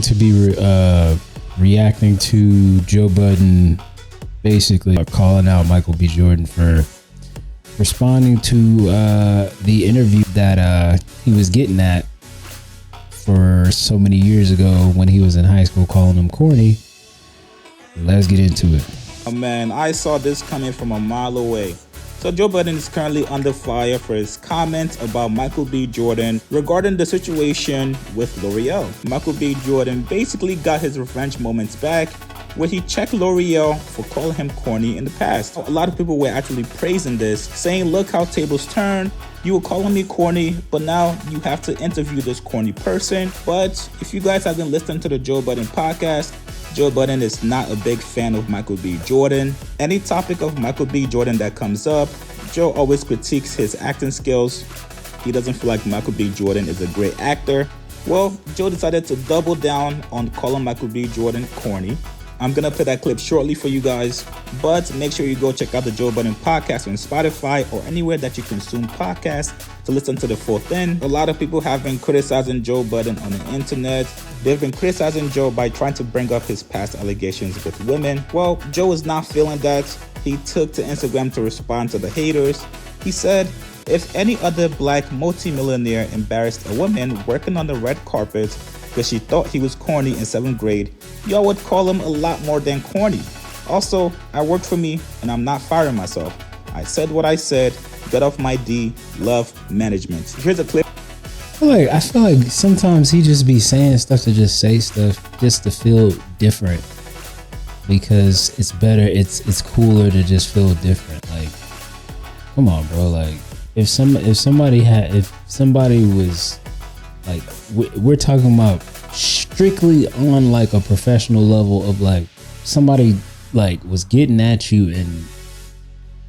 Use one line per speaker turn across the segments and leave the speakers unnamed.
going to be reacting to Joe Budden basically calling out Michael B. Jordan for responding to the interview that he was getting at for so many years ago when he was in high school, calling him corny. Let's get into it.
Oh man, I saw this coming from a mile away. So Joe Budden is currently under fire for his comments about Michael B. Jordan regarding the situation with L'Oreal. Michael B. Jordan basically got his revenge moments back where he checked L'Oreal for calling him corny in the past. A lot of people were actually praising this, saying, look how tables turn. You were calling me corny, but now you have to interview this corny person. But if you guys haven't listened to the Joe Budden podcast, Joe Budden is not a big fan of Michael B. Jordan. Any topic of Michael B. Jordan that comes up, Joe always critiques his acting skills. He doesn't feel like Michael B. Jordan is a great actor. Well, Joe decided to double down on calling Michael B. Jordan corny. I'm going to play that clip shortly for you guys, but make sure you go check out the Joe Budden podcast on Spotify or anywhere that you consume podcasts to listen to the full thing. A lot of people have been criticizing Joe Budden on the internet. They've been criticizing Joe by trying to bring up his past allegations with women. Well, Joe is not feeling that. He took to Instagram to respond to the haters. He said, if any other black multimillionaire embarrassed a woman working on the red carpet because she thought he was corny in 7th grade, y'all would call him a lot more than corny. Also, I work for me and I'm not firing myself. I said what I said, got off my D, love management. Here's a clip.
I feel like sometimes he just be saying stuff to just say stuff just to feel different, because it's better, it's cooler to just feel different. Like, come on, bro. Like, if somebody was like, we're talking about strictly on like a professional level of like somebody like was getting at you and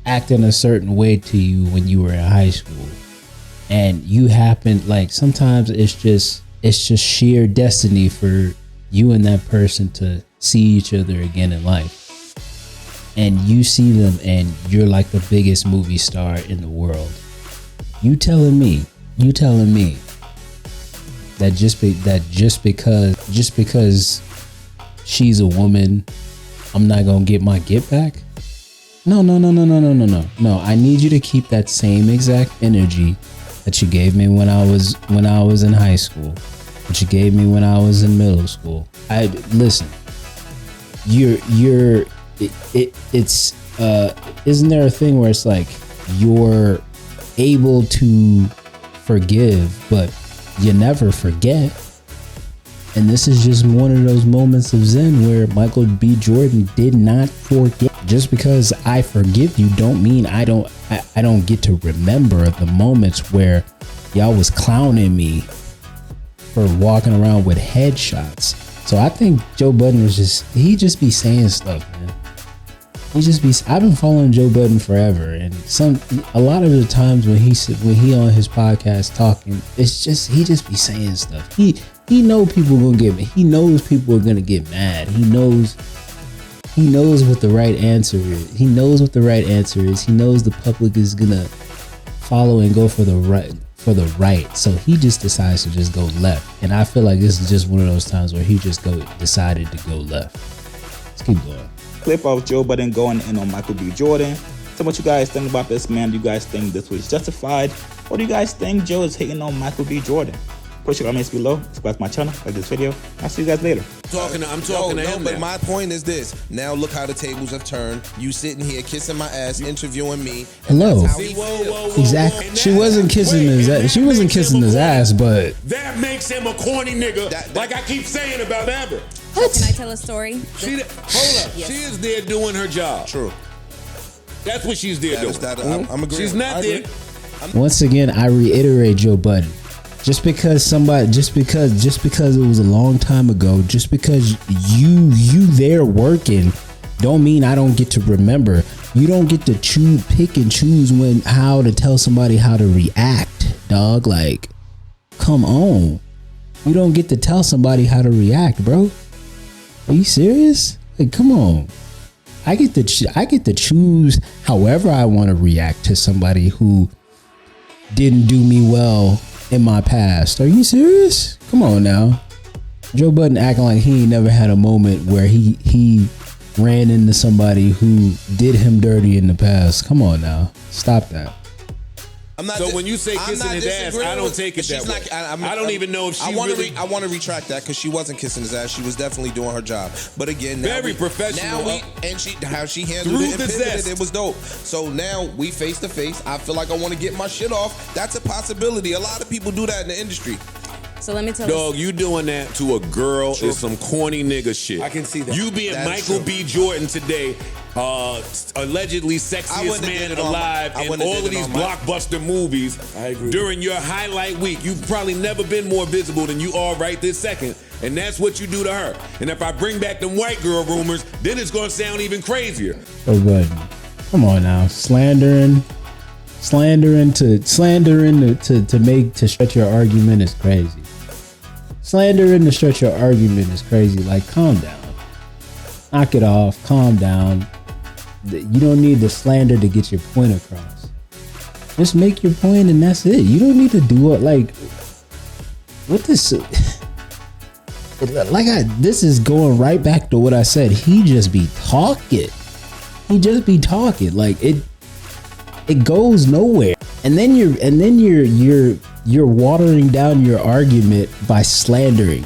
acting a certain way to you when you were in high school, and you happened, like, sometimes it's just sheer destiny for you and that person to see each other again in life, and you see them and you're like the biggest movie star in the world. You telling me that just because she's a woman, I'm not gonna get my get back? No. I need you to keep that same exact energy that you gave me when I was in high school, that you gave me when I was in middle school. Listen. Isn't there a thing where it's like you're able to forgive, but you never forget? And this is just one of those moments of zen where Michael B. Jordan did not forget. Just because I forgive you don't mean I don't get to remember the moments where y'all was clowning me for walking around with headshots. So I think Joe Budden he just be saying stuff, man. I've been following Joe Budden forever, and a lot of the times when he on his podcast talking, it's just he just be saying stuff. He know people gonna get me. He knows people are gonna get mad. He knows what the right answer is. He knows what the right answer is. He knows the public is gonna follow and go for the right. So he just decides to just go left. And I feel like this is just one of those times where he just decided to go left. Let's keep going.
Clip of Joe Budden going in on Michael B. Jordan. So what you guys think about this, man? Do you guys think this was justified? Or do you guys think Joe is hating on Michael B. Jordan? Put your comments below, subscribe to my channel, like this video. I'll see you guys later.
I'm talking to him. But my point is this. Now look how the tables have turned. You sitting here kissing my ass, interviewing me.
Hello.
Whoa.
Exactly. She wasn't kissing his ass. She wasn't kissing his ass, but
that makes him a corny nigga. Like I keep saying about Amber.
What? Can I tell a story?
Hold up. Yes. She is there doing her job.
True.
That's what she's there doing.
I'm agreeing.
She's not there.
Once again, I reiterate, Joe Budden. Just because it was a long time ago, just because you there working, don't mean I don't get to remember. You don't get to pick and choose how to tell somebody how to react, dog. Like, come on. You don't get to tell somebody how to react, bro. Are you serious? Like, come on. I get to choose however I want to react to somebody who didn't do me well in my past. Are you serious? Come on now. Joe Budden acting like he ain't never had a moment where he ran into somebody who did him dirty in the past. Come on now, stop that.
So when you say kissing his ass, I don't take it that way. I don't even know if she really...
I want to retract that because she wasn't kissing his ass. She was definitely doing her job. But again,
very professional.
How she handled it and pivoted, it was dope. So now we face to face. I feel like I want to get my shit off. That's a possibility. A lot of people do that in the industry.
So let me tell you.
Dog, you doing that to a girl is some corny nigga shit.
I can see that.
You being Michael B. Jordan today, allegedly sexiest man alive in all of these blockbuster movies.
I agree.
During your highlight week, you've probably never been more visible than you are right this second. And that's what you do to her. And if I bring back them white girl rumors, then it's gonna sound even crazier.
Oh, good. Come on now, slandering to stretch your argument is crazy. Slandering to stretch your argument is crazy. Like, calm down. Knock it off. Calm down. You don't need the slander to get your point across. Just make your point and that's it. You don't need to do it like what this. This is going right back to what I said. He just be talking. Like it goes nowhere. And then you're watering down your argument by slandering.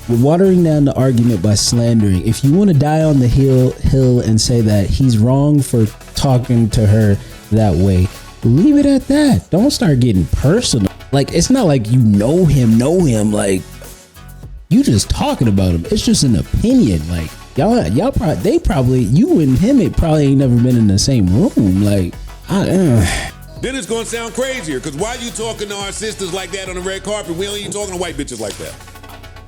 You're watering down the argument by slandering. If you want to die on the hill and say that he's wrong for talking to her that way, leave it at that. Don't start getting personal. Like, it's not like you know him. Like, you just talking about him. It's just an opinion. Like, y'all probably you and him, it probably ain't never been in the same room. Like,
Then it's gonna sound crazier, because why you talking to our sisters like that on the red carpet? We ain't even talking to white bitches like that.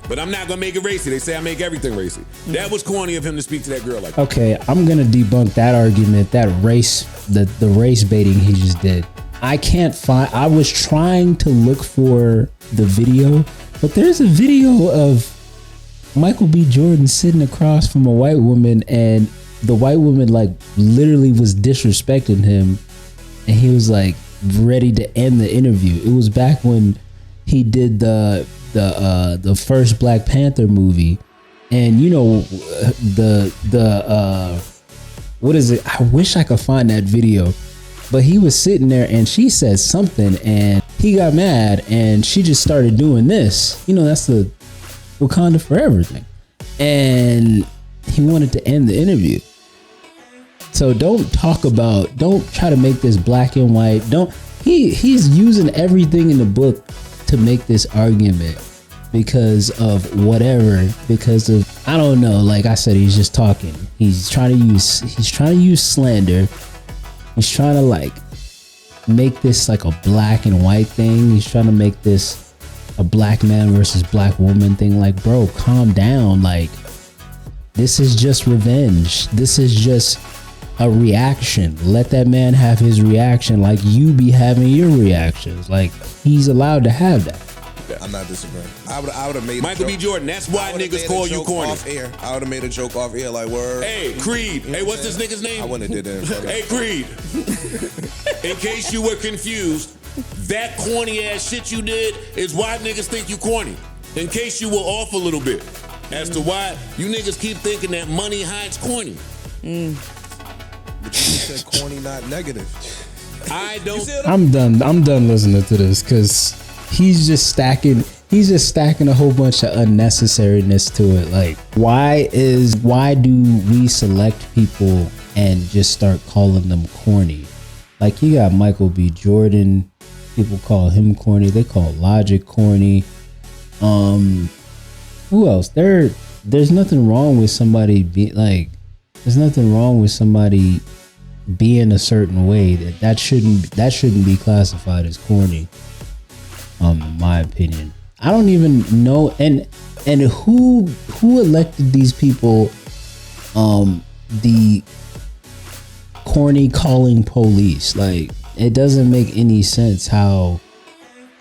But I'm not gonna make it racy. They say I make everything racy. That was corny of him to speak to that girl like that.
Okay, I'm gonna debunk that argument, that race, the race baiting he just did. I was trying to look for the video, but there's a video of Michael B. Jordan sitting across from a white woman, and the white woman like literally was disrespecting him. And he was like ready to end the interview. It was back when he did the first Black Panther movie, and you know what is it? I wish I could find that video, but he was sitting there and she said something, and he got mad, and she just started doing this. You know, that's the Wakanda Forever thing, and he wanted to end the interview. So don't try to make this black and white. He's using everything in the book to make this argument because of whatever, because of, I don't know, like I said, he's just talking. He's trying to use slander. He's trying to like make this like a black and white thing. He's trying to make this a black man versus black woman thing. Like, bro, calm down. Like, this is just revenge. This is just a reaction. Let that man have his reaction like you be having your reactions. Like, he's allowed to have that.
I'm not disagreeing. I would have made
Michael B. Jordan. That's why niggas call you corny.
Off air. I would have made a joke off air like, word.
Hey, Creed. Hey, what's this nigga's name?
I wouldn't have did that.
Hey, Creed. In case you were confused, that corny ass shit you did is why niggas think you corny. In case you were off a little bit as to why you niggas keep thinking that money hides corny.
But you said corny, not negative.
I'm done listening to this because he's just stacking a whole bunch of unnecessariness to it. Like, why do we select people and just start calling them corny? Like, you got Michael B. Jordan, people call him corny. They call Logic corny. Who else? There's nothing wrong with somebody being a certain way. That shouldn't be classified as corny. In my opinion, I don't even know. And who elected these people? The corny calling police. Like, it doesn't make any sense how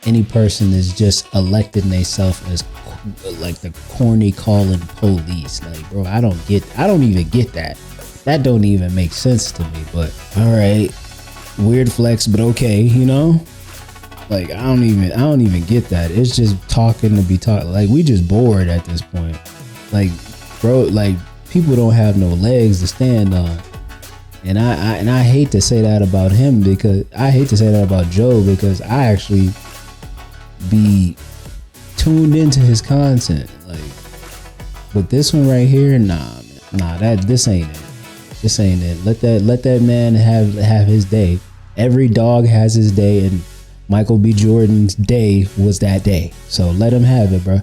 any person is just electing themselves as like the corny calling police. Like, bro, I don't even get that. That don't even make sense to me. But all right, weird flex, but okay, you know. Like I don't even get that. It's just talking to be talking. Like we just bored at this point. Like bro, like people don't have no legs to stand on. And I hate to say that about him because I hate to say that about Joe because I actually be tuned into his content. Like, but this one right here, this ain't it. This ain't it. Let that man have his day. Every dog has his day, and Michael B. Jordan's day was that day. So let him have it, bro.